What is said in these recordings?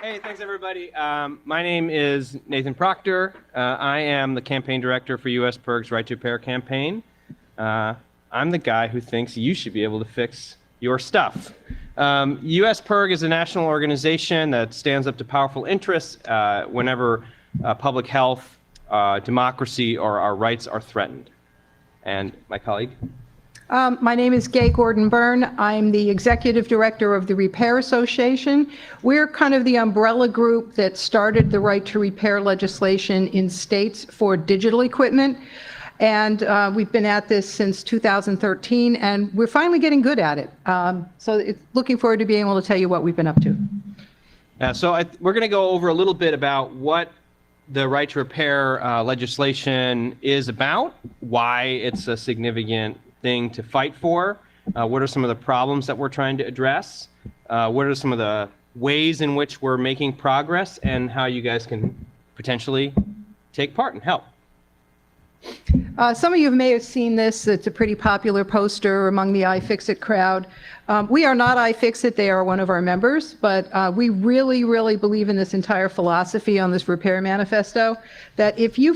Hey, thanks everybody. My name is Nathan Proctor. I am the campaign director for US PIRG's Right to Repair campaign. I'm the guy who thinks you should be able to fix your stuff. US PIRG is a national organization that stands up to powerful interests whenever public health, democracy, or our rights are threatened. And my colleague? My name is Gay Gordon Byrne. I'm the executive director of the Repair Association. We're kind of the umbrella group that started the right to repair legislation in states for digital equipment. And we've been at this since 2013, and we're finally getting good at it. Looking forward to being able to tell you what we've been up to. We're going to go over a little bit about what the right to repair legislation is about, why it's a significant thing to fight for, what are some of the problems that we're trying to address, what are some of the ways in which we're making progress, and how you guys can potentially take part and help. Some of you may have seen this. It's a pretty popular poster among the iFixit crowd. We are not iFixit. They are one of our members, but we really, really believe in this entire philosophy on this repair manifesto, that if you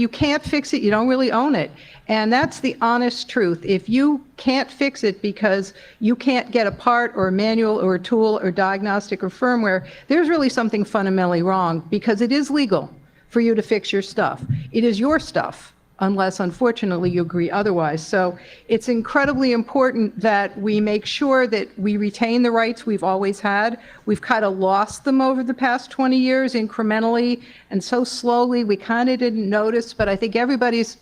can't fix it, you don't really own it. And that's the honest truth. If you can't fix it because you can't get a part or a manual or a tool or diagnostic or firmware, there's really something fundamentally wrong, because it is legal for you to fix your stuff. It is your stuff, unless, unfortunately, you agree otherwise. So it's incredibly important that we make sure that we retain the rights we've always had. We've kind of lost them over the past 20 years incrementally, and so slowly we kind of didn't notice, but I think everybody's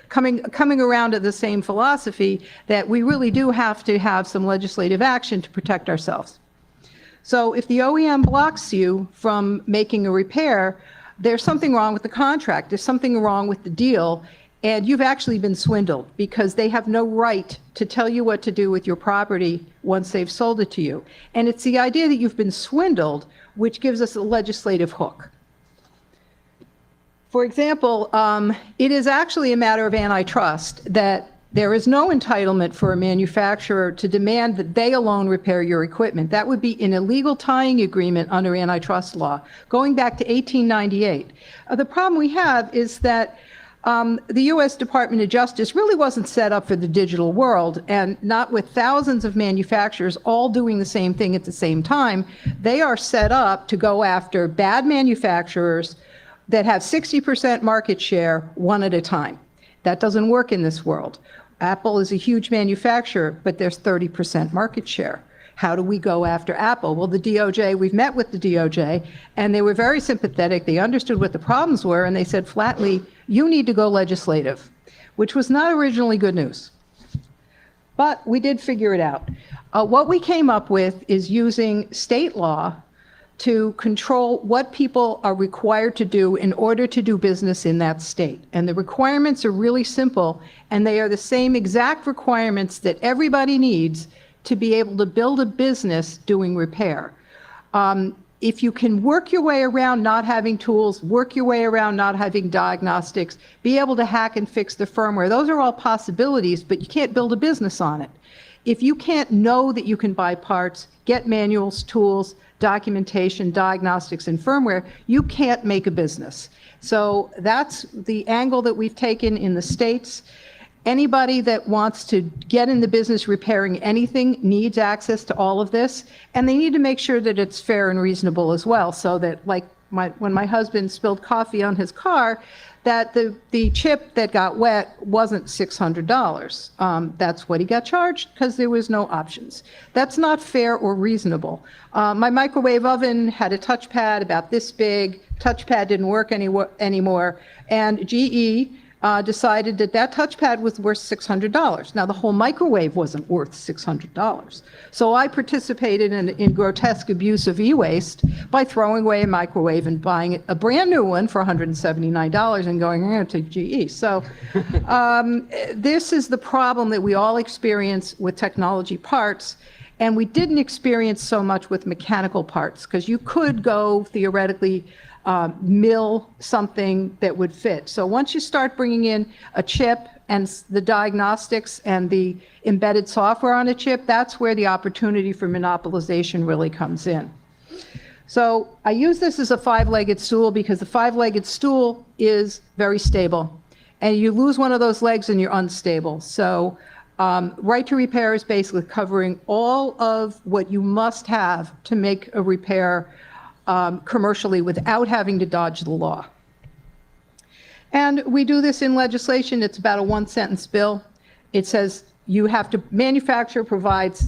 coming around to the same philosophy that we really do have to have some legislative action to protect ourselves. So if the OEM blocks you from making a repair, there's something wrong with the contract, there's something wrong with the deal, and you've actually been swindled, because they have no right to tell you what to do with your property once they've sold it to you. And it's the idea that you've been swindled which gives us a legislative hook. For example, it is actually a matter of antitrust that there is no entitlement for a manufacturer to demand that they alone repair your equipment. That would be an illegal tying agreement under antitrust law, going back to 1898. The problem we have is that the U.S. Department of Justice really wasn't set up for the digital world, and not with thousands of manufacturers all doing the same thing at the same time. They are set up to go after bad manufacturers that have 60% market share one at a time. That doesn't work in this world. Apple is a huge manufacturer, but there's 30% market share. How do we go after Apple? Well, the DOJ, we've met with the DOJ, and they were very sympathetic. They understood what the problems were, and they said flatly, you need to go legislative, which was not originally good news. But we did figure it out. What we came up with is using state law to control what people are required to do in order to do business in that state. And the requirements are really simple, and they are the same exact requirements that everybody needs to be able to build a business doing repair. If you can work your way around not having tools, work your way around not having diagnostics, be able to hack and fix the firmware, those are all possibilities, but you can't build a business on it. If you can't know that you can buy parts, get manuals, tools, documentation, diagnostics, and firmware, you can't make a business. So that's the angle that we've taken in the States. Anybody that wants to get in the business repairing anything needs access to all of this, and they need to make sure that it's fair and reasonable as well, so that, like when my husband spilled coffee on his car, that the chip that got wet wasn't $600. That's what he got charged because there was no options. That's not fair or reasonable. My microwave oven had a touchpad about this big. Touchpad didn't work anymore, and GE decided that that touchpad was worth $600. Now, the whole microwave wasn't worth $600. So I participated in grotesque abuse of e-waste by throwing away a microwave and buying a brand new one for $179 and going to GE. So this is the problem that we all experience with technology parts. And we didn't experience so much with mechanical parts, because you could go theoretically mill something that would fit. So once you start bringing in a chip and the diagnostics and the embedded software on a chip, that's where the opportunity for monopolization really comes in. So I use this as a five-legged stool because the five-legged stool is very stable. And you lose one of those legs and you're unstable. So right to repair is basically covering all of what you must have to make a repair commercially without having to dodge the law. And we do this in legislation. It's about a one-sentence bill. It says you have to, manufacturer provides,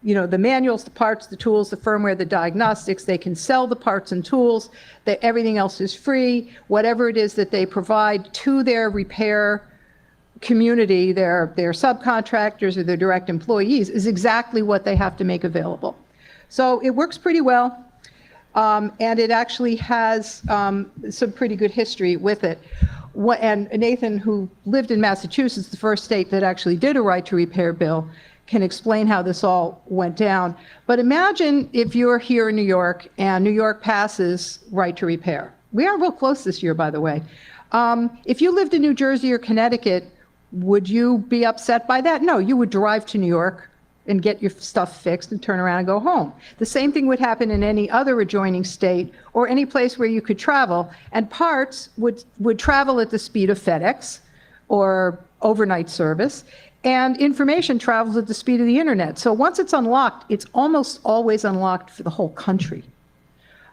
the manuals, the parts, the tools, the firmware, the diagnostics. They can sell the parts and tools. Everything else is free. Whatever it is that they provide to their repair community, their subcontractors or their direct employees, is exactly what they have to make available. So it works pretty well. And it actually has some pretty good history with it. And Nathan, who lived in Massachusetts, the first state that actually did a right to repair bill, can explain how this all went down. But imagine if you're here in New York and New York passes right to repair. We are real close this year, by the way. If you lived in New Jersey or Connecticut, would you be upset by that? No, you would drive to New York and get your stuff fixed and turn around and go home. The same thing would happen in any other adjoining state or any place where you could travel, and parts would travel at the speed of FedEx or overnight service, and information travels at the speed of the internet. So once it's unlocked, it's almost always unlocked for the whole country.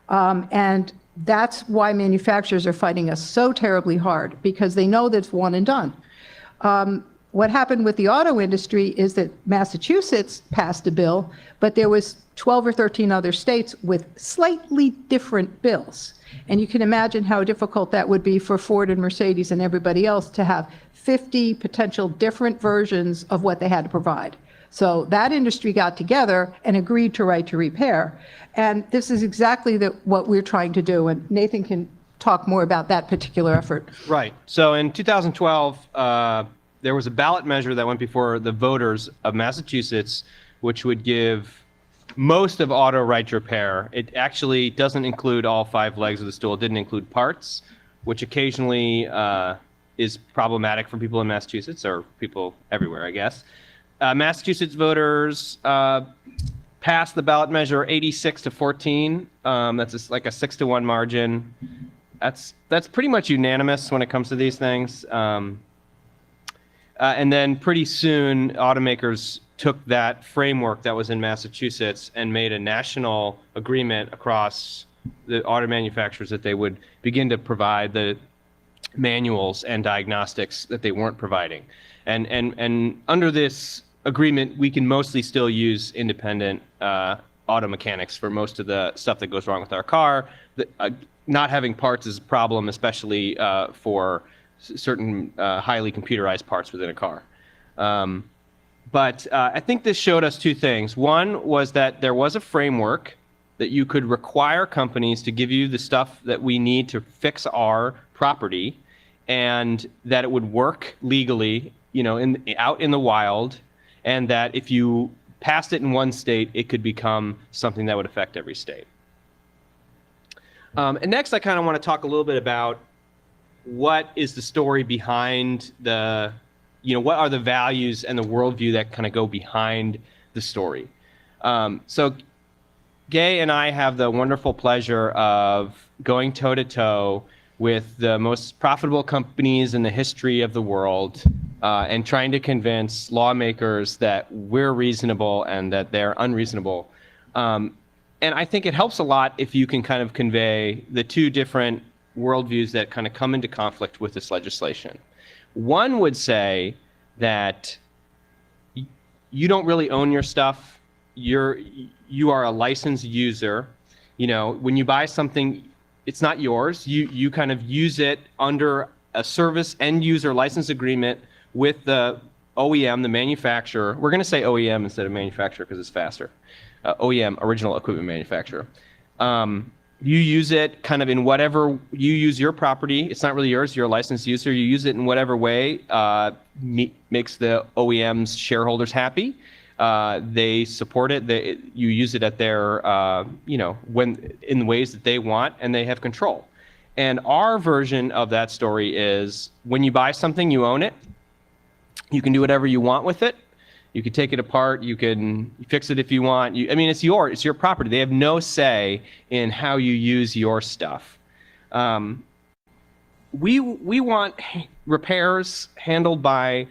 And that's why manufacturers are fighting us so terribly hard, because they know that it's one and done. What happened with the auto industry is that Massachusetts passed a bill, but there was 12 or 13 other states with slightly different bills. And you can imagine how difficult that would be for Ford and Mercedes and everybody else to have 50 potential different versions of what they had to provide. So that industry got together and agreed to right to repair. And this is exactly what we're trying to do. And Nathan can talk more about that particular effort. Right. So in 2012, there was a ballot measure that went before the voters of Massachusetts, which would give most of auto right to repair. It actually doesn't include all five legs of the stool. It didn't include parts, which occasionally is problematic for people in Massachusetts, or people everywhere, I guess. Massachusetts voters passed the ballot measure 86-14. That's like a 6-1 margin. That's pretty much unanimous when it comes to these things. And then pretty soon, automakers took that framework that was in Massachusetts and made a national agreement across the auto manufacturers that they would begin to provide the manuals and diagnostics that they weren't providing. And under this agreement, we can mostly still use independent auto mechanics for most of the stuff that goes wrong with our car. Not having parts is a problem, especially for certain highly computerized parts within a car. But I think this showed us two things. One was that there was a framework that you could require companies to give you the stuff that we need to fix our property, and that it would work legally, out in the wild, and that if you passed it in one state, it could become something that would affect every state. And next, I kind of want to talk a little bit about what is the story behind what are the values and the worldview that kind of go behind the story. So Gay and I have the wonderful pleasure of going toe-to-toe with the most profitable companies in the history of the world, and trying to convince lawmakers that we're reasonable and that they're unreasonable. And I think it helps a lot if you can kind of convey the two different worldviews that kind of come into conflict with this legislation. One would say that you don't really own your stuff. You are a licensed user. When you buy something, it's not yours. You kind of use it under a service end user license agreement with the OEM, the manufacturer. We're going to say OEM instead of manufacturer because it's faster. OEM, original equipment manufacturer. You use it kind of in whatever, you use your property. It's not really yours. You're a licensed user. You use it in whatever way makes the OEM's shareholders happy. They support it. You use it at their, when in ways that they want, and they have control. And our version of that story is when you buy something, you own it. You can do whatever you want with it. You could take it apart. You can fix it if you want. I mean, it's your property. They have no say in how you use your stuff. We want repairs handled by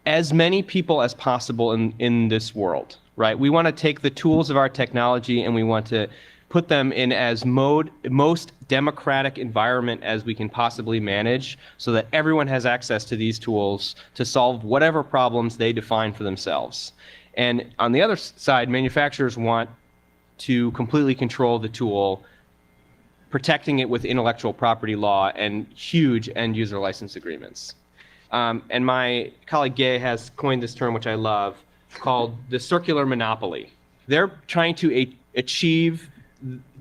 as many people as possible in this world, right? We want to take the tools of our technology and we want to put them in as most democratic environment as we can possibly manage, so that everyone has access to these tools to solve whatever problems they define for themselves. And on the other side, manufacturers want to completely control the tool, protecting it with intellectual property law and huge end user license agreements. And my colleague Gay has coined this term, which I love, called the circular monopoly. They're trying to achieve,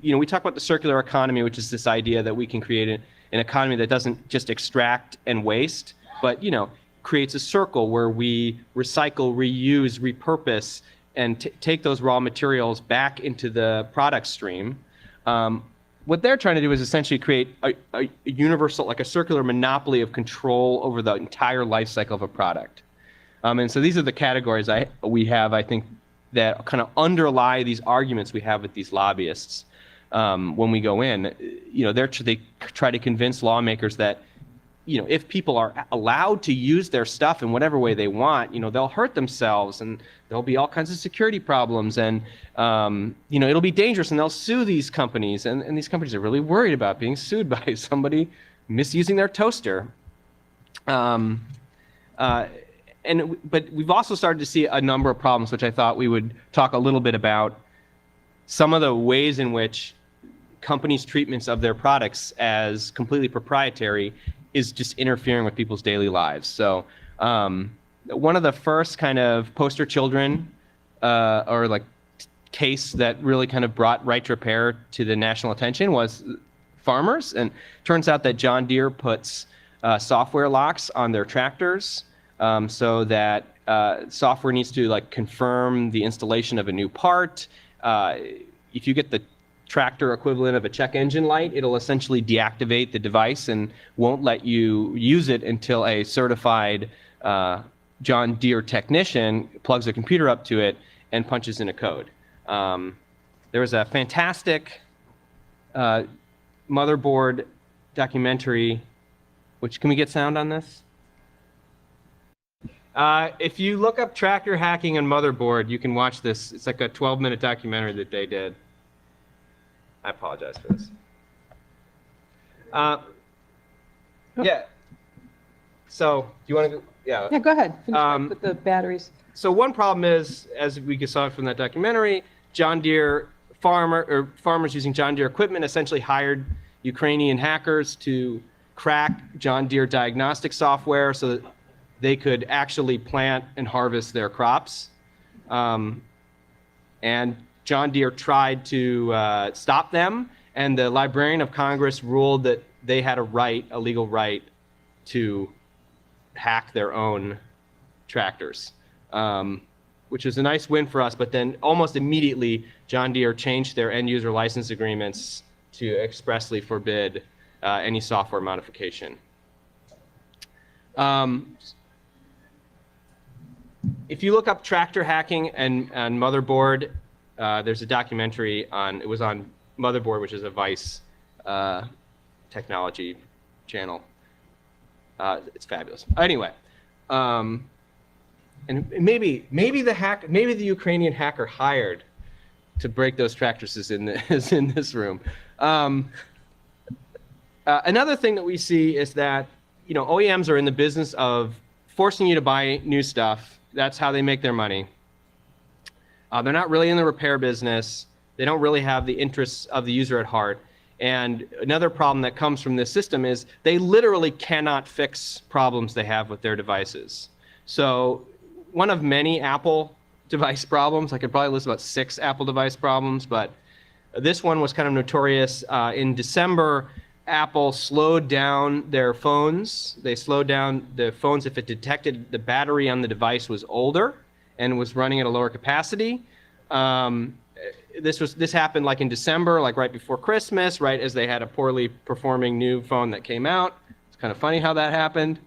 we talk about the circular economy, which is this idea that we can create an economy that doesn't just extract and waste, but, creates a circle where we recycle, reuse, repurpose, and take those raw materials back into the product stream. What they're trying to do is essentially create a universal, like a circular monopoly of control over the entire life cycle of a product. And so these are the categories we have, I think, that kind of underlie these arguments we have with these lobbyists when we go in. They try to convince lawmakers that, if people are allowed to use their stuff in whatever way they want, they'll hurt themselves and there'll be all kinds of security problems and, it'll be dangerous and they'll sue these companies. And these companies are really worried about being sued by somebody misusing their toaster. But we've also started to see a number of problems, which I thought we would talk a little bit about. Some of the ways in which companies' treatments of their products as completely proprietary is just interfering with people's daily lives. So one of the first kind of poster children or like case that really kind of brought right to repair to the national attention was farmers. And turns out that John Deere puts software locks on their tractors so that software needs to confirm the installation of a new part. If you get the tractor equivalent of a check engine light, it'll essentially deactivate the device and won't let you use it until a certified John Deere technician plugs a computer up to it and punches in a code. There was a fantastic motherboard documentary, which, can we get sound on this? If you look up tractor hacking and motherboard, you can watch this. It's like a 12-minute documentary that they did. I apologize for this. Yeah. So, do you want to go? Yeah. Yeah, go ahead. Finish up with the batteries. So one problem is, as we saw from that documentary, John Deere farmers using John Deere equipment essentially hired Ukrainian hackers to crack John Deere diagnostic software so that they could actually plant and harvest their crops. And John Deere tried to stop them, and the Librarian of Congress ruled that they had a legal right to hack their own tractors, which is a nice win for us. But then almost immediately, John Deere changed their end user license agreements to expressly forbid any software modification. If you look up tractor hacking and Motherboard, there's a documentary it was on Motherboard, which is a Vice technology channel. It's fabulous. Anyway, and maybe the Ukrainian hacker hired to break those tractors is in this room. Another thing that we see is that OEMs are in the business of forcing you to buy new stuff. That's how they make their money. They're not really in the repair business. They don't really have the interests of the user at heart. And another problem that comes from this system is they literally cannot fix problems they have with their devices. So one of many Apple device problems, I could probably list about 6 Apple device problems, but this one was kind of notorious. In December, Apple slowed down their phones. They slowed down the phones if it detected the battery on the device was older and was running at a lower capacity. This happened like in December, like right before Christmas, right as they had a poorly performing new phone that came out. It's kind of funny how that happened.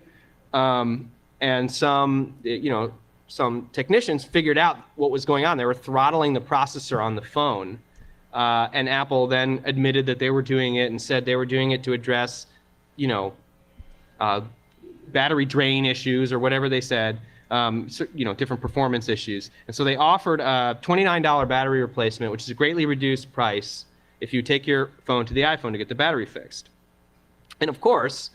And some, some technicians figured out what was going on. They were throttling the processor on the phone. And Apple then admitted that they were doing it and said they were doing it to address, battery drain issues or whatever they said, different performance issues. And so they offered a $29 battery replacement, which is a greatly reduced price if you take your phone to the iPhone to get the battery fixed. And of course,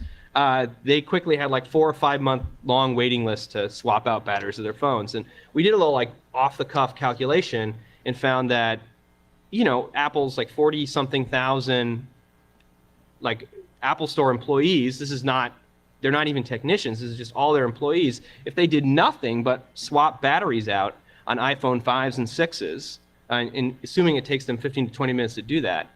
they quickly had like 4 or 5 month long waiting lists to swap out batteries of their phones. And we did a little like off the cuff calculation and found that, Apple's like 40 something thousand like Apple Store employees, they're not even technicians, this is just all their employees. If they did nothing but swap batteries out on iPhone 5s and 6s, and assuming it takes them 15 to 20 minutes to do that,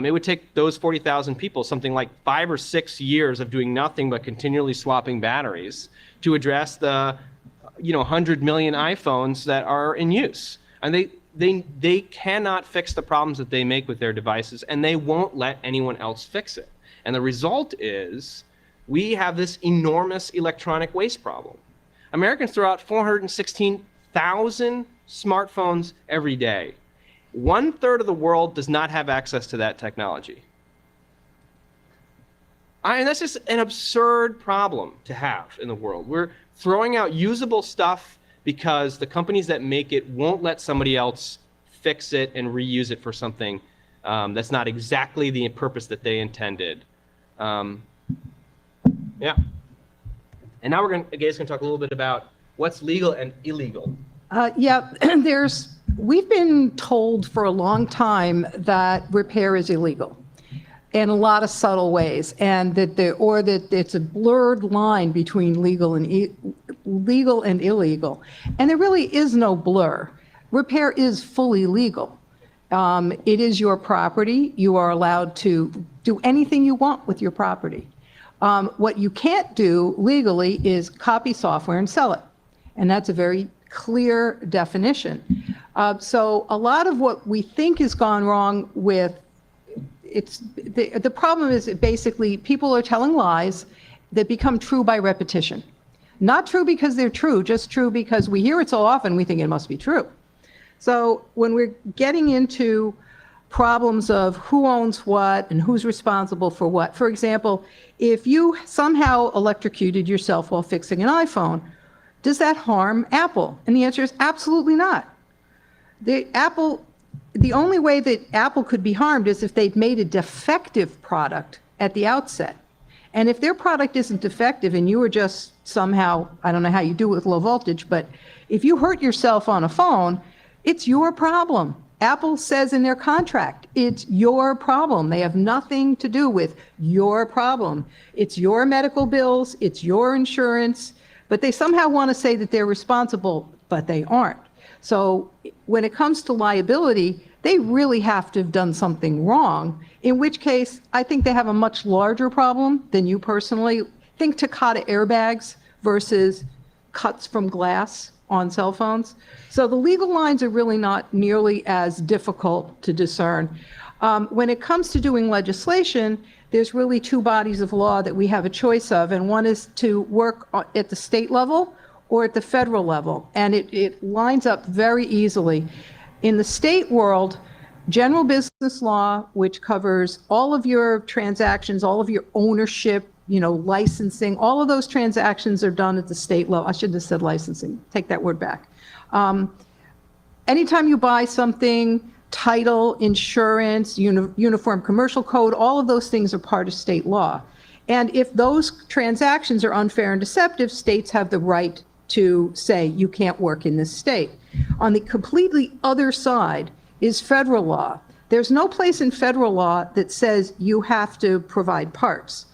it would take those 40,000 people something like 5 or 6 years of doing nothing but continually swapping batteries to address the 100 million iPhones that are in use. And they cannot fix the problems that they make with their devices, and they won't let anyone else fix it. And the result is we have this enormous electronic waste problem. Americans throw out 416,000 smartphones every day. 1/3 of the world does not have access to that technology. And that's just an absurd problem to have in the world. We're throwing out usable stuff because the companies that make it won't let somebody else fix it and reuse it for something that's not exactly the purpose that they intended. Yeah. And now Gay's going to talk a little bit about what's legal and illegal. We've been told for a long time that repair is illegal in a lot of subtle ways, and that it's a blurred line between legal and illegal. And there really is no blur. Repair is fully legal. It is your property. You are allowed to do anything you want with your property. What you can't do legally is copy software and sell it. And that's a very clear definition. So a lot of what we think has gone wrong with the problem is that basically people are telling lies that become true by repetition. Not true because they're true, just true because we hear it so often we think it must be true. So when we're getting into problems of who owns what and who's responsible for what, for example, if you somehow electrocuted yourself while fixing an iPhone, does that harm Apple? And the answer is absolutely not. The only way that Apple could be harmed is if they'd made a defective product at the outset. And if their product isn't defective and you were just somehow, I don't know how you do it with low voltage, but if you hurt yourself on a phone, it's your problem. Apple says in their contract, it's your problem. They have nothing to do with your problem. It's your medical bills, it's your insurance, but they somehow want to say that they're responsible, but they aren't. So when it comes to liability, they really have to have done something wrong, in which case I think they have a much larger problem than you personally. Think Takata airbags versus cuts from glass on cell phones. So the legal lines are really not nearly as difficult to discern. When it comes to doing legislation, there's really two bodies of law that we have a choice of, and one is to work at the state level or at the federal level, and it lines up very easily. In the state world, general business law, which covers all of your transactions, all of your ownership, licensing, all of those transactions are done at the state level. I shouldn't have said licensing, take that word back. Anytime you buy something, title, insurance, uniform commercial code, all of those things are part of state law. And if those transactions are unfair and deceptive, states have the right to say you can't work in this state. On the completely other side is federal law. There's no place in federal law that says you have to provide parts.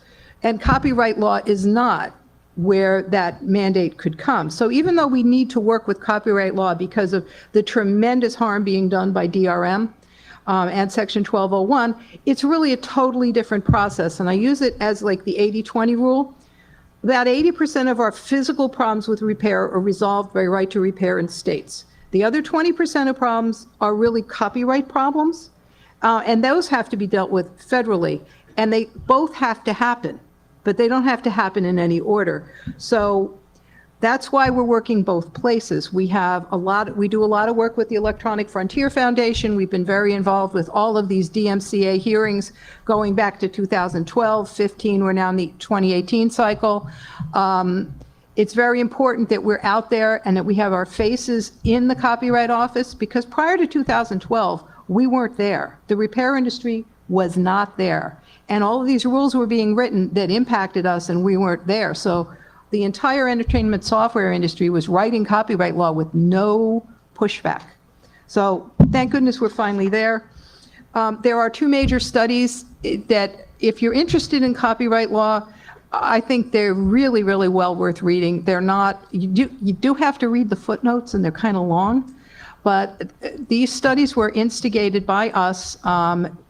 And copyright law is not where that mandate could come. So even though we need to work with copyright law because of the tremendous harm being done by DRM and Section 1201, it's really a totally different process. And I use it as like the 80-20 rule. About 80% of our physical problems with repair are resolved by right to repair in states. The other 20% of problems are really copyright problems, and those have to be dealt with federally. And they both have to happen, but they don't have to happen in any order. So That's why we're working both places. We do a lot of work with the Electronic Frontier Foundation. We've been very involved with all of these DMCA hearings going back to 2012, 15, we're now in the 2018 cycle. It's very important that we're out there and that we have our faces in the Copyright Office, because prior to 2012, we weren't there. The repair industry was not there. And all of these rules were being written that impacted us, and we weren't there. So the entire entertainment software industry was writing copyright law with no pushback. So thank goodness we're finally there. There are two major studies that, if you're interested in copyright law, I think they're really, really well worth reading. They're not, you do have to read the footnotes, and they're kind of long, but these studies were instigated by us,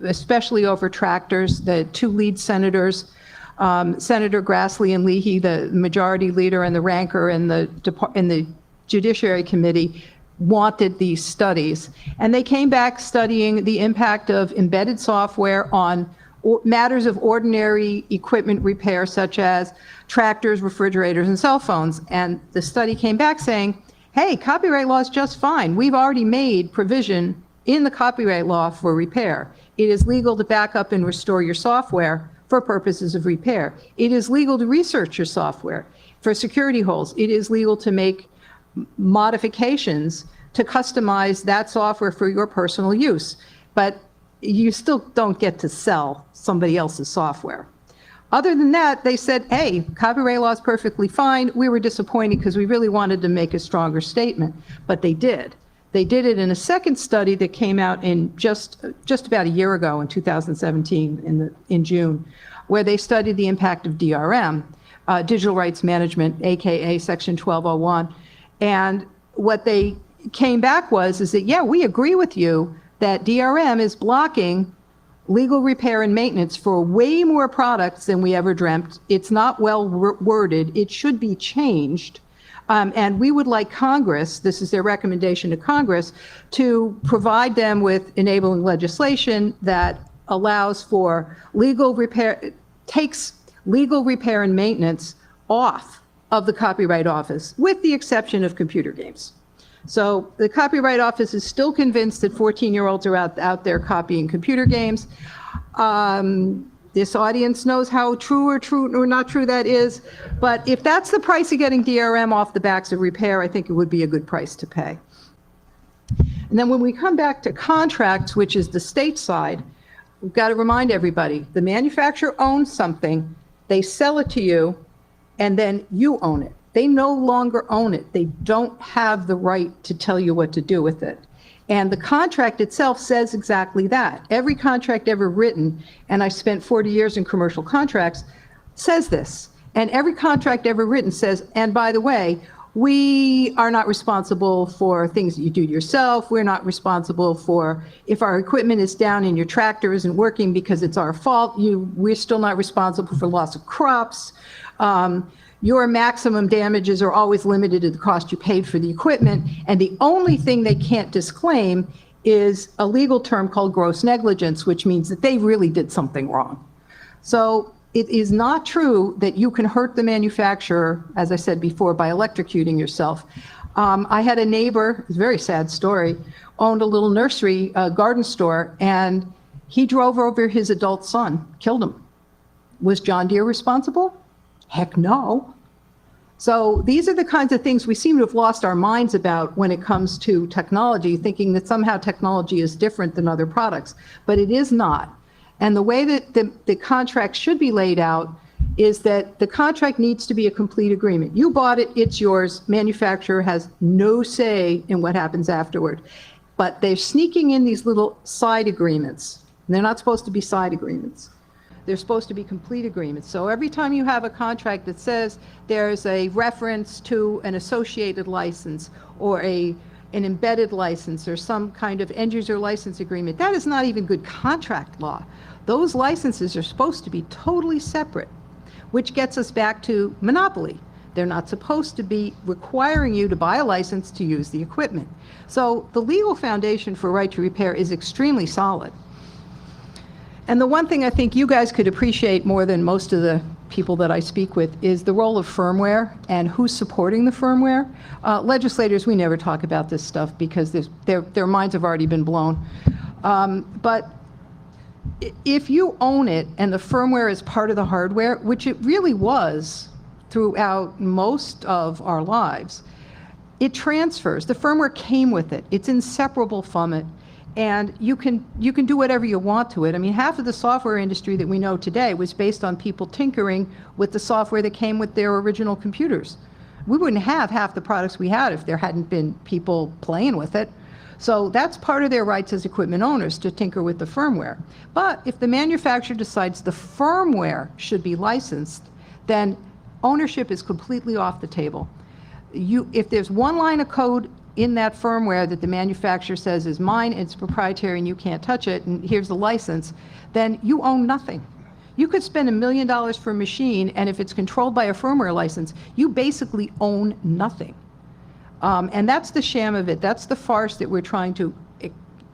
especially over tractors. The two lead senators, Senator Grassley and Leahy, the majority leader and the ranker in the Judiciary Committee, wanted these studies. And they came back studying the impact of embedded software on matters of ordinary equipment repair, such as tractors, refrigerators, and cell phones. And the study came back saying, hey, copyright law is just fine. We've already made provision in the copyright law for repair. It is legal to back up and restore your software for purposes of repair. It is legal to research your software for security holes. It is legal to make modifications to customize that software for your personal use. But you still don't get to sell somebody else's software. Other than that, they said, hey, copyright law is perfectly fine. We were disappointed because we really wanted to make a stronger statement, but they did. They did it in a second study that came out in just about a year ago in 2017 in June, where they studied the impact of DRM, digital rights management, AKA Section 1201. And what they came back is that, yeah, we agree with you that DRM is blocking legal repair and maintenance for way more products than we ever dreamt. It's not well worded. It should be changed. And we would like Congress, this is their recommendation to Congress, to provide them with enabling legislation that allows for legal repair, takes legal repair and maintenance off of the Copyright Office, with the exception of computer games. So the Copyright Office is still convinced that 14-year-olds are out there copying computer games. This audience knows how true or not true that is, but if that's the price of getting DRM off the backs of repair, I think it would be a good price to pay. And then when we come back to contracts, which is the state side, we've got to remind everybody, the manufacturer owns something, they sell it to you, and then you own it. They no longer own it. They don't have the right to tell you what to do with it. And the contract itself says exactly that. Every contract ever written, and I spent 40 years in commercial contracts, says this. And every contract ever written says, and by the way, we are not responsible for things that you do yourself. We're not responsible for if our equipment is down and your tractor isn't working because it's our fault. We're still not responsible for loss of crops. Your maximum damages are always limited to the cost you paid for the equipment, and the only thing they can't disclaim is a legal term called gross negligence, which means that they really did something wrong. So it is not true that you can hurt the manufacturer, as I said before, by electrocuting yourself. I had a neighbor, it's a very sad story, owned a little nursery, garden store, and he drove over his adult son, killed him. Was John Deere responsible? Heck no. So these are the kinds of things we seem to have lost our minds about when it comes to technology, thinking that somehow technology is different than other products, but it is not. And the way that the contract should be laid out is that the contract needs to be a complete agreement. You bought it, it's yours. Manufacturer has no say in what happens afterward. But they're sneaking in these little side agreements. They're not supposed to be side agreements. They're supposed to be complete agreements. So every time you have a contract that says there's a reference to an associated license or an embedded license or some kind of end user license agreement, that is not even good contract law. Those licenses are supposed to be totally separate, which gets us back to monopoly. They're not supposed to be requiring you to buy a license to use the equipment. So the legal foundation for right to repair is extremely solid. And the one thing I think you guys could appreciate more than most of the people that I speak with is the role of firmware and who's supporting the firmware. Legislators, we never talk about this stuff because their minds have already been blown. But if you own it and the firmware is part of the hardware, which it really was throughout most of our lives, it transfers. The firmware came with it. It's inseparable from it. And you can do whatever you want to it. I mean, half of the software industry that we know today was based on people tinkering with the software that came with their original computers. We wouldn't have half the products we had if there hadn't been people playing with it. So that's part of their rights as equipment owners, to tinker with the firmware. But if the manufacturer decides the firmware should be licensed, then ownership is completely off the table. If there's one line of code in that firmware that the manufacturer says is mine, it's proprietary and you can't touch it, and here's the license, then you own nothing. You could spend $1 million for a machine, and if it's controlled by a firmware license, you basically own nothing. And that's the sham of it. That's the farce that we're trying to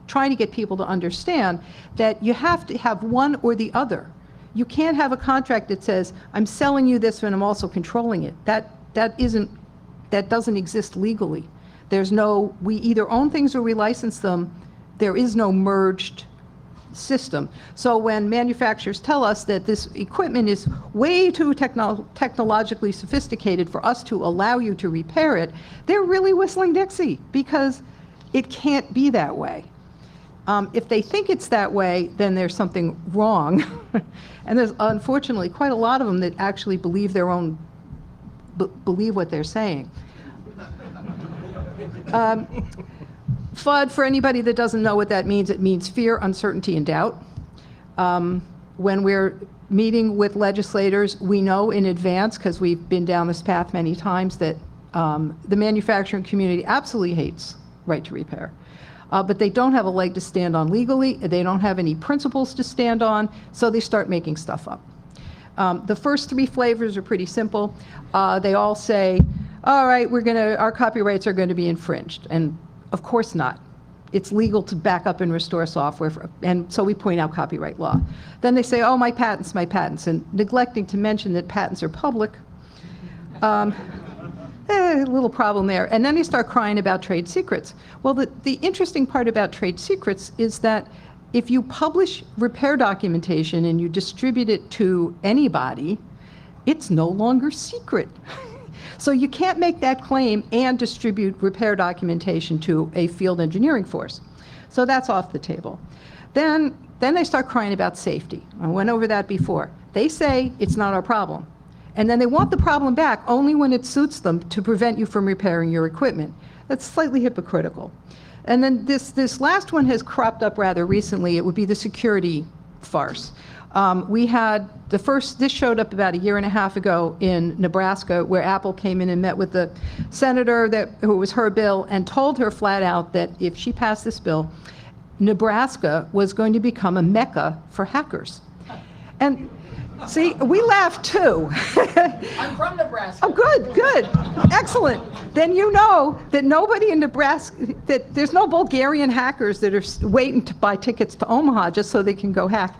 get people to understand, that you have to have one or the other. You can't have a contract that says, I'm selling you this and I'm also controlling it. That doesn't exist legally. There's no, we either own things or we license them. There is no merged system. So when manufacturers tell us that this equipment is way too technologically sophisticated for us to allow you to repair it, they're really whistling Dixie, because it can't be that way. If they think it's that way, then there's something wrong. And there's unfortunately quite a lot of them that actually believe believe what they're saying. FUD, for anybody that doesn't know what that means, it means fear, uncertainty, and doubt. When we're meeting with legislators, we know in advance, because we've been down this path many times, that the manufacturing community absolutely hates right to repair. But they don't have a leg to stand on legally, they don't have any principles to stand on, so they start making stuff up. The first 3 flavors are pretty simple. They all say, all right, our copyrights are going to be infringed. And of course not. It's legal to back up and restore software, and so we point out copyright law. Then they say, oh, my patents, and neglecting to mention that patents are public. A little problem there. And then they start crying about trade secrets. Well, the interesting part about trade secrets is that if you publish repair documentation and you distribute it to anybody, it's no longer secret. So you can't make that claim and distribute repair documentation to a field engineering force. So that's off the table. Then they start crying about safety. I went over that before. They say it's not our problem. And then they want the problem back only when it suits them to prevent you from repairing your equipment. That's slightly hypocritical. And then this last one has cropped up rather recently. It would be the security farce. We had this showed up about 1.5 years ago in Nebraska, where Apple came in and met with the senator who was her bill and told her flat out that if she passed this bill, Nebraska was going to become a mecca for hackers. And see, we laughed too. I'm from Nebraska. Oh, good, excellent. Then you know that nobody in Nebraska, that there's no Bulgarian hackers that are waiting to buy tickets to Omaha just so they can go hack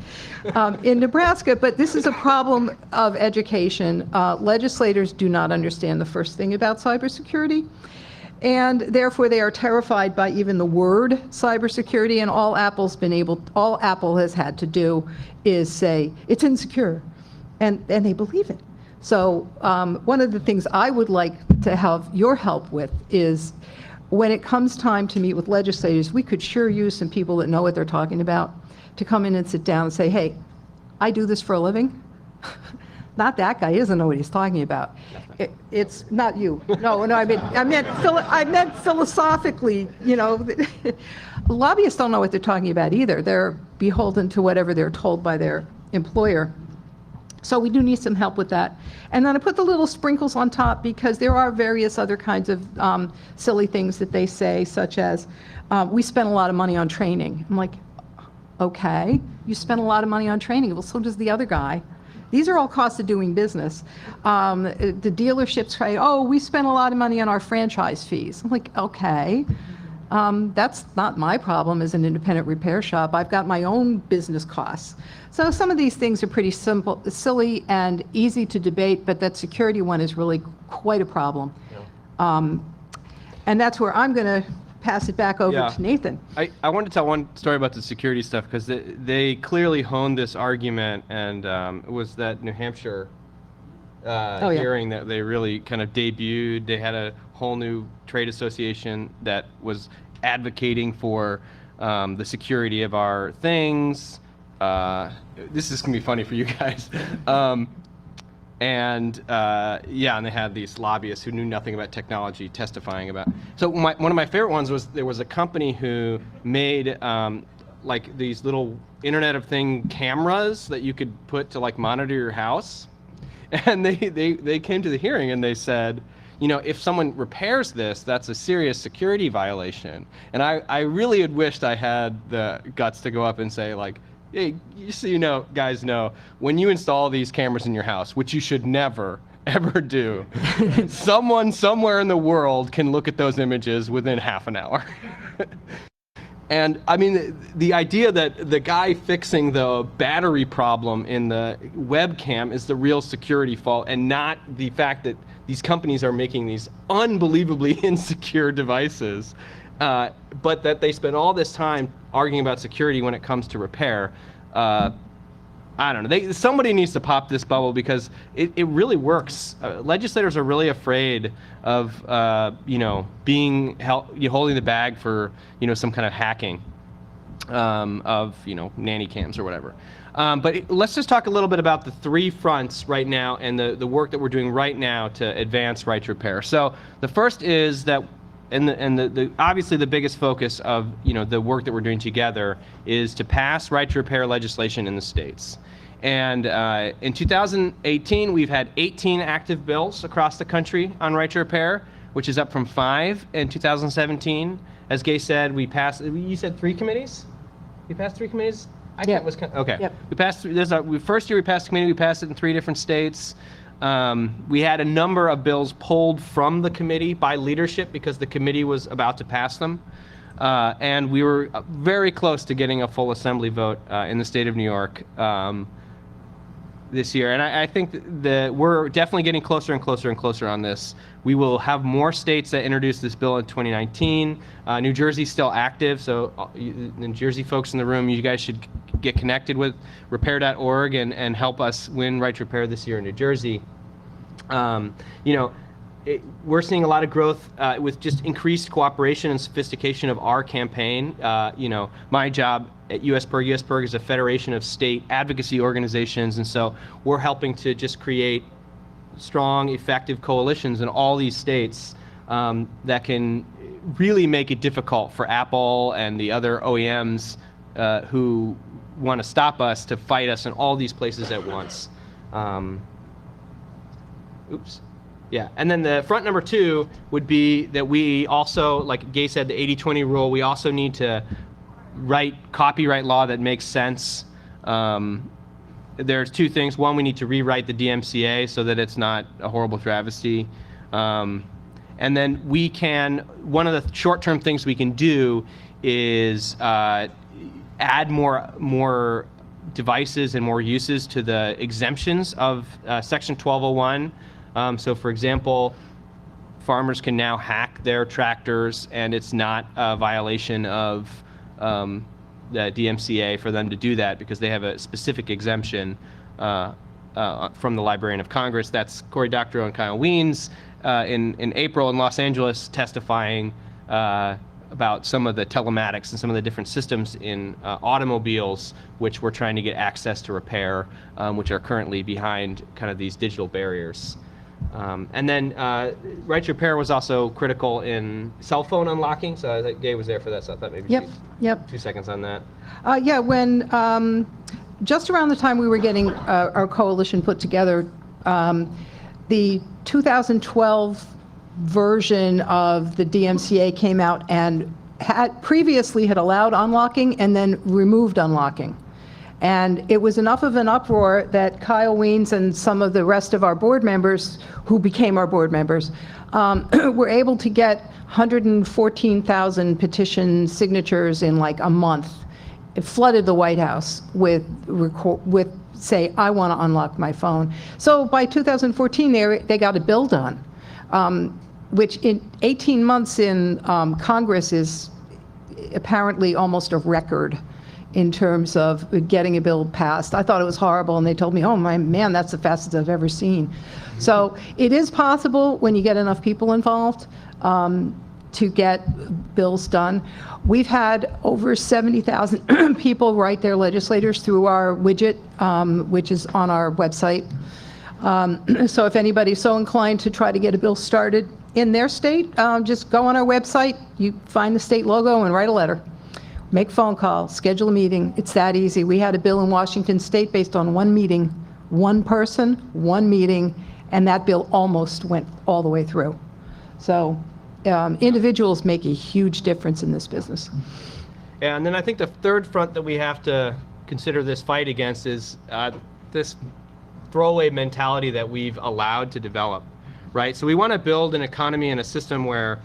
in Nebraska. But this is a problem of education. Legislators do not understand the first thing about cybersecurity. And therefore, they are terrified by even the word cybersecurity, and all Apple has had to do is say, it's insecure, and they believe it. So one of the things I would like to have your help with is, when it comes time to meet with legislators, we could sure use some people that know what they're talking about to come in and sit down and say, hey, I do this for a living. Not that guy, he doesn't know what he's talking about. It's not you. No, I meant philosophically, lobbyists don't know what they're talking about either. They're beholden to whatever they're told by their employer. So we do need some help with that. And then I put the little sprinkles on top, because there are various other kinds of silly things that they say, such as, we spend a lot of money on training. I'm like, okay, you spend a lot of money on training. Well, so does the other guy. These are all costs of doing business. The dealerships say, oh, we spend a lot of money on our franchise fees. I'm like, okay. That's not my problem as an independent repair shop. I've got my own business costs. So some of these things are pretty simple, silly and easy to debate, but that security one is really quite a problem. And that's where I'm going to pass it back over to Nathan. I wanted to tell one story about the security stuff because they clearly honed this argument, and it was that New Hampshire hearing that they really kind of debuted. They had a whole new trade association that was advocating for the security of our things. This is going to be funny for you guys. And they had these lobbyists who knew nothing about technology testifying about. So one of my favorite ones was there was a company who made like these little Internet of Thing cameras that you could put to like monitor your house. And they came to the hearing and they said, you know, if someone repairs this, that's a serious security violation. And I really had wished I had the guts to go up and say, like, hey, so you know, guys know, when you install these cameras in your house, which you should never, ever do, someone somewhere in the world can look at those images within half an hour. And I mean, the idea that the guy fixing the battery problem in the webcam is the real security fault, and not the fact that these companies are making these unbelievably insecure devices, but that they spend all this time arguing about security when it comes to repair. I don't know. Somebody needs to pop this bubble because it really works. Legislators are really afraid of being holding the bag for some kind of hacking of nanny cams or whatever. But let's just talk a little bit about the three fronts right now and the work that we're doing right now to advance right to repair. So the first is that, and obviously the biggest focus of the work that we're doing together is to pass right to repair legislation in the states. And in 2018, we've had 18 active bills across the country on right to repair, which is up from 5 in 2017. As Gay said, we passed. You said 3 committees? We passed 3 committees? Okay. Yep. We passed. First year we passed a committee. We passed it in 3 different states. We had a number of bills pulled from the committee by leadership because the committee was about to pass them. And we were very close to getting a full assembly vote in the state of New York this year. And I think that we're definitely getting closer and closer and closer on this. We will have more states that introduce this bill in 2019. New Jersey's still active, so New Jersey folks in the room, you guys should get connected with repair.org and help us win right to repair this year in New Jersey. We're seeing a lot of growth with just increased cooperation and sophistication of our campaign. My job at USPIRG is a federation of state advocacy organizations, and so we're helping to just create strong, effective coalitions in all these states that can really make it difficult for Apple and the other OEMs who want to stop us to fight us in all these places at once. Yeah, and then the front number 2 would be that we also, like Gay said, the 80-20 rule, we also need to write copyright law that makes sense. There's 2 things. One, we need to rewrite the DMCA so that it's not a horrible travesty. And then one of the short-term things we can do is add more devices and more uses to the exemptions of Section 1201. So for example, farmers can now hack their tractors and it's not a violation of the DMCA for them to do that because they have a specific exemption from the Librarian of Congress. That's Cory Doctorow and Kyle Wiens in April in Los Angeles testifying about some of the telematics and some of the different systems in automobiles which we're trying to get access to repair, which are currently behind kind of these digital barriers. And then right to repair was also critical in cell phone unlocking, so I think Gay was there for that, so I thought maybe 2 seconds on that. When just around the time we were getting our coalition put together, the 2012 version of the DMCA came out and previously had allowed unlocking and then removed unlocking. And it was enough of an uproar that Kyle Wiens and some of the rest of our board members, who became our board members, were able to get 114,000 petition signatures in like a month. It flooded the White House with say, I want to unlock my phone. So by 2014, they got a bill done, which in 18 months in Congress is apparently almost a record in terms of getting a bill passed. I thought it was horrible, and they told me, oh my man, that's the fastest I've ever seen. So it is possible when you get enough people involved to get bills done. We've had over 70,000 people write their legislators through our widget, which is on our website. So if anybody's so inclined to try to get a bill started in their state, just go on our website, you find the state logo and write a letter. Make a phone call, schedule a meeting. It's that easy. We had a bill in Washington State based on one meeting, one person, one meeting, and that bill almost went all the way through. So individuals make a huge difference in this business. And then I think the third front that we have to consider this fight against is this throwaway mentality that we've allowed to develop, right? So we want to build an economy and a system where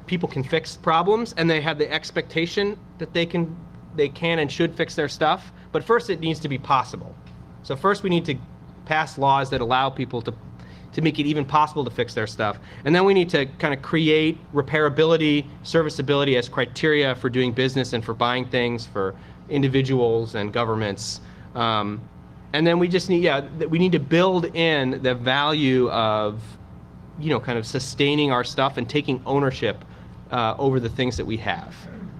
people can fix problems, and they have the expectation that they can and should fix their stuff. But first, it needs to be possible. So first, we need to pass laws that allow people to make it even possible to fix their stuff. And then we need to kind of create repairability, serviceability as criteria for doing business and for buying things for individuals and governments. And then we just need, we need to build in the value of, kind of sustaining our stuff and taking ownership over the things that we have.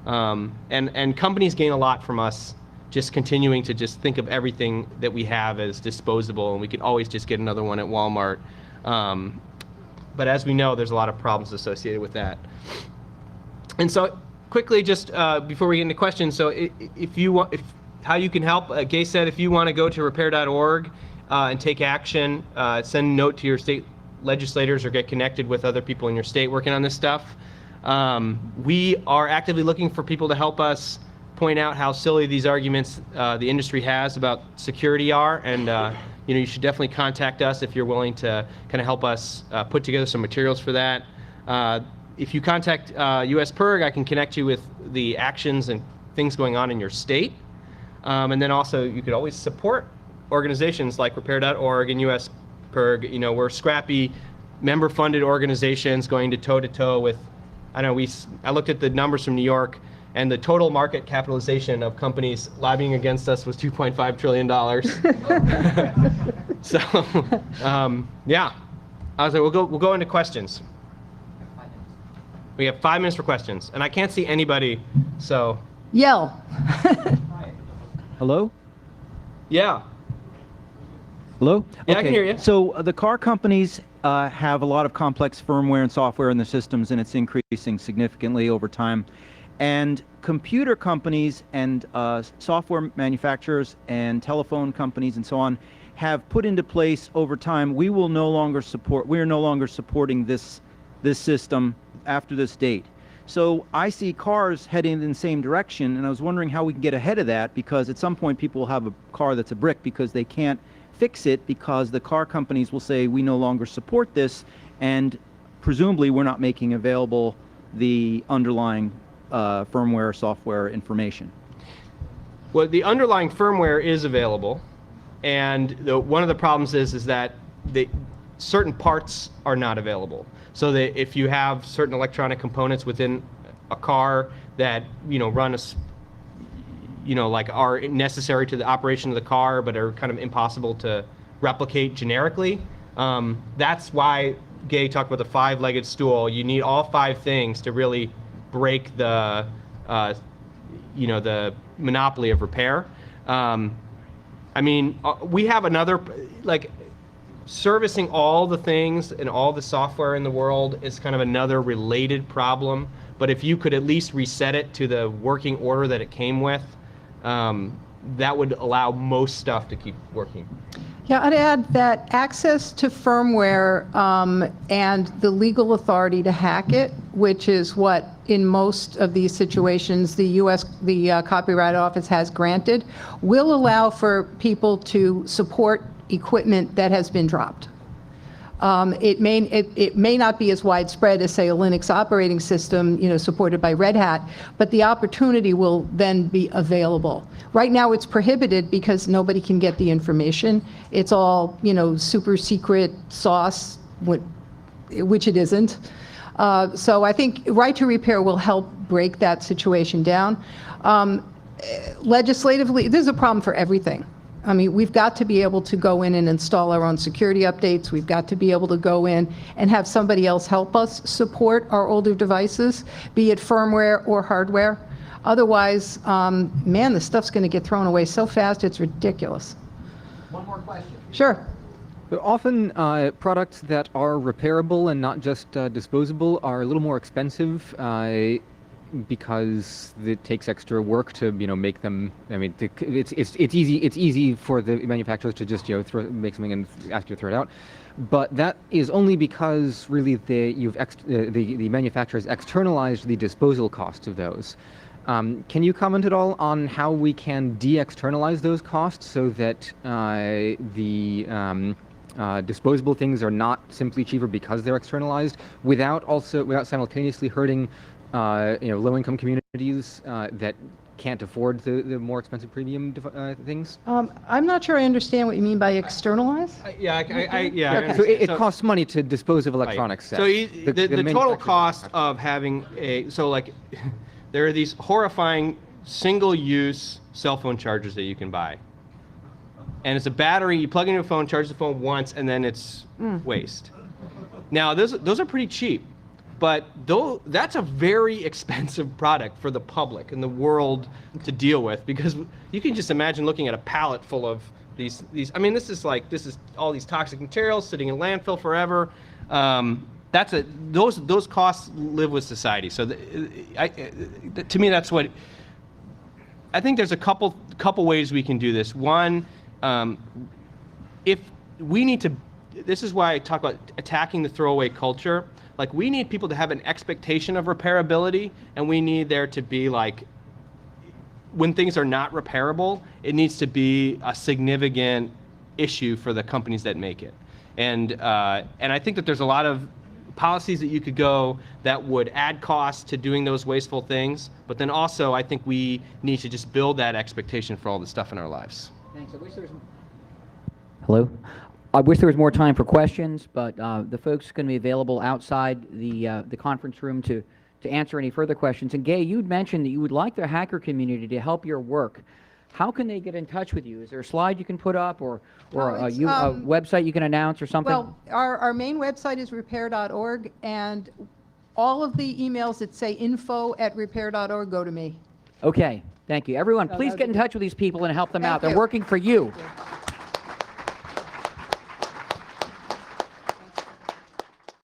And companies gain a lot from us just continuing to just think of everything that we have as disposable, and we can always just get another one at Walmart. But as we know, there's a lot of problems associated with that. And so quickly, just before we get into questions, so how you can help, Gay said, if you want to go to repair.org and take action, send a note to your state legislators or get connected with other people in your state working on this stuff. We are actively looking for people to help us point out how silly these arguments the industry has about security are, and you should definitely contact us if you're willing to kind of help us put together some materials for that. If you contact US PIRG, I can connect you with the actions and things going on in your state. And then also you could always support organizations like repair.org and US PIRG. We're scrappy, member-funded organizations going to toe-to-toe with, I looked at the numbers from New York, and the total market capitalization of companies lobbying against us was $2.5 trillion. So, yeah. I was like, we'll go into questions. We have 5 minutes for questions, and I can't see anybody, so. Yell. Hello? Yeah. Hello? Yeah, I can hear you. So the car companies have a lot of complex firmware and software in their systems, and it's increasing significantly over time. And computer companies and software manufacturers and telephone companies and so on have put into place over time, we are no longer supporting this system after this date. So I see cars heading in the same direction, and I was wondering how we can get ahead of that, because at some point people will have a car that's a brick because they can't fix it, because the car companies will say we no longer support this, and presumably we're not making available the underlying firmware, software information. Well, the underlying firmware is available, and one of the problems is that certain parts are not available. So that if you have certain electronic components within a car that run like are necessary to the operation of the car, but are kind of impossible to replicate generically, that's why Gay talked about the 5-legged stool. You need all 5 things to really break the the monopoly of repair. We have another, servicing all the things and all the software in the world is kind of another related problem. But if you could at least reset it to the working order that it came with, that would allow most stuff to keep working. Yeah, I'd add that access to firmware and the legal authority to hack it, which is what in most of these situations the Copyright Office has granted, will allow for people to support equipment that has been dropped. It may not be as widespread as, say, a Linux operating system, supported by Red Hat, but the opportunity will then be available. Right now, it's prohibited because nobody can get the information. It's all, super secret sauce, which it isn't. So I think Right to Repair will help break that situation down. Legislatively, this is a problem for everything. I mean, we've got to be able to go in and install our own security updates. We've got to be able to go in and have somebody else help us support our older devices, be it firmware or hardware. Otherwise, man, this stuff's going to get thrown away so fast, it's ridiculous. One more question. Sure. But often, products that are repairable and not just disposable are a little more expensive because it takes extra work to, make them. I mean, it's easy. It's easy for the manufacturers to just, make something and ask you to throw it out. But that is only because really the manufacturers externalized the disposal costs of those. Can you comment at all on how we can de-externalize those costs so that disposable things are not simply cheaper because they're externalized, without simultaneously hurting low-income communities that can't afford the more expensive premium things? I'm not sure I understand what you mean by externalize. So it costs money to dispose of electronics. So the total cost of having there are these horrifying single-use cell phone chargers that you can buy. And it's a battery, you plug in your phone, charge the phone once, and then it's waste. Now, those are pretty cheap, but that's a very expensive product for the public and the world to deal with, because you can just imagine looking at a pallet full of these. I mean, this is all these toxic materials sitting in landfill forever. Those costs live with society. So to me, that's what I think. There's a couple ways we can do this. One, if we need to, this is why I talk about attacking the throwaway culture. Like, we need people to have an expectation of repairability, and we need there to be, when things are not repairable, it needs to be a significant issue for the companies that make it. And I think that there's a lot of policies that you could go that would add costs to doing those wasteful things, but then also I think we need to just build that expectation for all the stuff in our lives. Thanks. Hello. I wish there was more time for questions, but the folks are going to be available outside the conference room to answer any further questions. And Gay, you'd mentioned that you would like the hacker community to help your work. How can they get in touch with you? Is there a slide you can put up, or a website you can announce, or something? Well, our main website is repair.org, and all of the emails that say info@repair.org go to me. Okay, thank you. Everyone, please get in touch with these people and help them out. They're working for you.